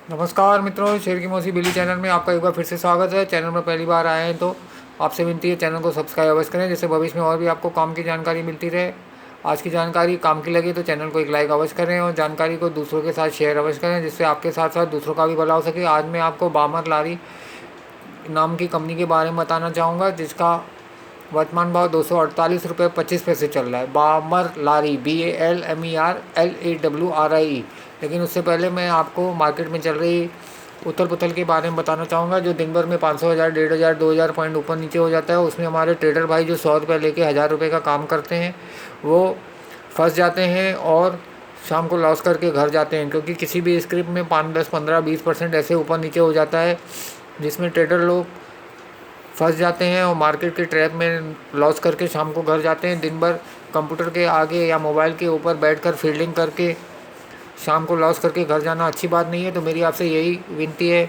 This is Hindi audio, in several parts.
नमस्कार मित्रों, शेर की मौसी बिली चैनल में आपका एक बार फिर से स्वागत है। चैनल में पहली बार आए हैं तो आपसे विनती है चैनल को सब्सक्राइब अवश्य करें, जिससे भविष्य में और भी आपको काम की जानकारी मिलती रहे। आज की जानकारी काम की लगी तो चैनल को एक लाइक अवश्य करें और जानकारी को दूसरों के साथ शेयर अवश्य करें, जिससे आपके साथ साथ दूसरों का भी भला हो सके। आज मैं आपको बामर लारी नाम की कंपनी के बारे में बताना चाहूँगा, जिसका वर्तमान भाव 248 रुपये 25 पैसे चल रहा है। बामर लारी BALMERLAWRIE। लेकिन उससे पहले मैं आपको मार्केट में चल रही उथल पुथल के बारे में बताना चाहूँगा। जो दिन भर में 500, 1000, 1500, 2000 पॉइंट ऊपर नीचे हो जाता है, उसमें हमारे ट्रेडर भाई जो 100 रुपये लेके 1000 रुपये का काम करते हैं वो फंस जाते हैं और शाम को लॉस करके घर जाते हैं, क्योंकि किसी भी स्क्रिप्ट में 5, 10, 15, 20% ऐसे ऊपर नीचे हो जाता है, जिसमें ट्रेडर लोग फंस जाते हैं और मार्केट के ट्रैप में लॉस करके शाम को घर जाते हैं। दिन भर कंप्यूटर के आगे या मोबाइल के ऊपर बैठकर फील्डिंग करके शाम को लॉस करके घर जाना अच्छी बात नहीं है। तो मेरी आपसे यही विनती है,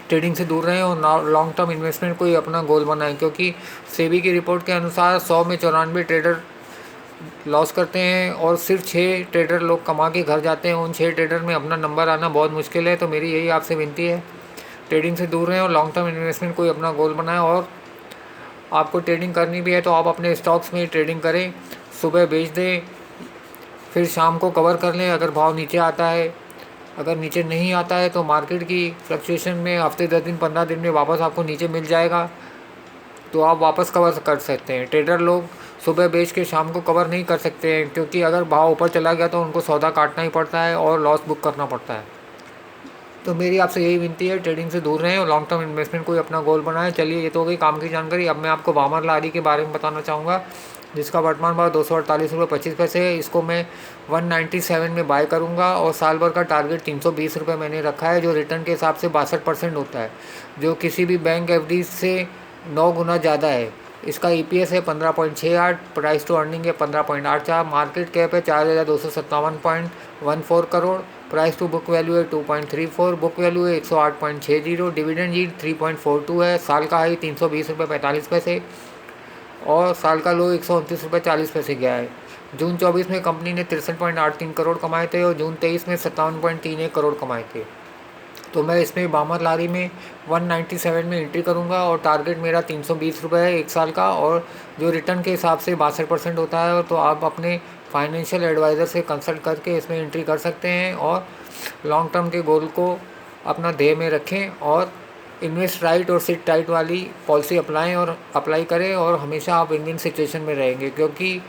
ट्रेडिंग से दूर रहें और लॉन्ग टर्म इन्वेस्टमेंट को ही अपना गोल बनाएं, क्योंकि सेबी की रिपोर्ट के अनुसार 100 में 94 ट्रेडर लॉस करते हैं और सिर्फ 6 ट्रेडर लोग कमा के घर जाते हैं। उन 6 ट्रेडर में अपना नंबर आना बहुत मुश्किल है। तो मेरी यही आपसे विनती है, ट्रेडिंग से दूर रहें और लॉन्ग टर्म इन्वेस्टमेंट को ही अपना गोल बनाएं। और आपको ट्रेडिंग करनी भी है तो आप अपने स्टॉक्स में ट्रेडिंग करें, सुबह बेच दें, फिर शाम को कवर कर लें अगर भाव नीचे आता है। अगर नीचे नहीं आता है तो मार्केट की फ्लक्चुएशन में हफ्ते 10 दिन 15 दिन में वापस आपको नीचे मिल जाएगा, तो आप वापस कवर कर सकते हैं। ट्रेडर लोग सुबह बेच के शाम को कवर नहीं कर सकते हैं, क्योंकि अगर भाव ऊपर चला गया तो उनको सौदा काटना ही पड़ता है और लॉस बुक करना पड़ता है। तो मेरी आपसे यही विनती है, ट्रेडिंग से दूर रहें और लॉन्ग टर्म इन्वेस्टमेंट को ही अपना गोल बनाएं। चलिए, ये तो हो गई काम की जानकारी। अब मैं आपको बामर लारी के बारे में बताना चाहूँगा, जिसका वर्तमान भाव 248 रुपये 25 पैसे है। इसको मैं 197 में बाय करूँगा और साल भर का टारगेट 320 रुपये मैंने रखा है, जो रिटर्न के हिसाब से 62% होता है, जो किसी भी बैंक FD से 9 गुना ज़्यादा है। इसका EPS है 15.68, प्राइस टू अर्निंग है 15.84, मार्केट कैप है 4257.14 crore, price to book value है 2.34, बुक वैल्यू है 108.60, डिविडेंड यील्ड 3.42 है। साल का हाई 320 रुपये 45 पैसे और साल का लो 129 रुपये 40 पैसे गया है। जून 24 में कंपनी ने 63.83 करोड़ कमाए थे और जून 23 में 57.31 करोड़ कमाए थे। तो मैं इसमें बामर लारी में 197 में एंट्री करूंगा और टारगेट मेरा 320 रुपये है एक साल का, और जो रिटर्न के हिसाब से 62% होता है। और तो आप अपने फाइनेंशियल एडवाइज़र से कंसल्ट करके इसमें एंट्री कर सकते हैं और लॉन्ग टर्म के गोल को अपना ध्येय में रखें और इन्वेस्ट राइट और सिट टाइट वाली पॉलिसी अप्लाई करें और हमेशा आप विन विन सिचुएशन में रहेंगे, क्योंकि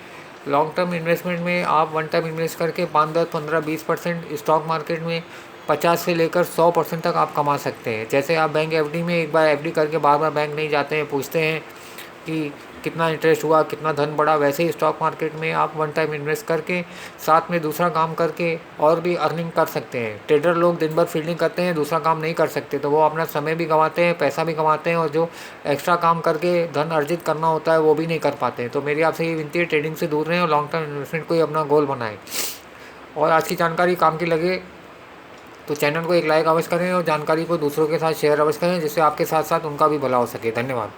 लॉन्ग टर्म इन्वेस्टमेंट में आप वन टाइम इन्वेस्ट करके 5, 10, 15, 20% स्टॉक मार्केट में 50 से लेकर 100% तक आप कमा सकते हैं। जैसे आप बैंक FD में एक बार FD करके बार बार बैंक नहीं जाते हैं, पूछते हैं कि कितना इंटरेस्ट हुआ, कितना धन बढ़ा, वैसे ही स्टॉक मार्केट में आप वन टाइम इन्वेस्ट करके साथ में दूसरा काम करके और भी अर्निंग कर सकते हैं। ट्रेडर लोग दिन भर फील्डिंग करते हैं, दूसरा काम नहीं कर सकते, तो वो अपना समय भी गंवाते हैं, पैसा भी कमाते हैं और जो एक्स्ट्रा काम करके धन अर्जित करना होता है वो भी नहीं कर पाते हैं। तो मेरी आपसे ये विनती है, ट्रेडिंग से दूर रहें और लॉन्ग टर्म इन्वेस्टमेंट को ही अपना गोल बनाएं। और आज की जानकारी काम की लगे तो चैनल को एक लाइक अवश्य करें और जानकारी को दूसरों के साथ शेयर अवश्य करें, जिससे आपके साथ साथ उनका भी भला हो सके। धन्यवाद।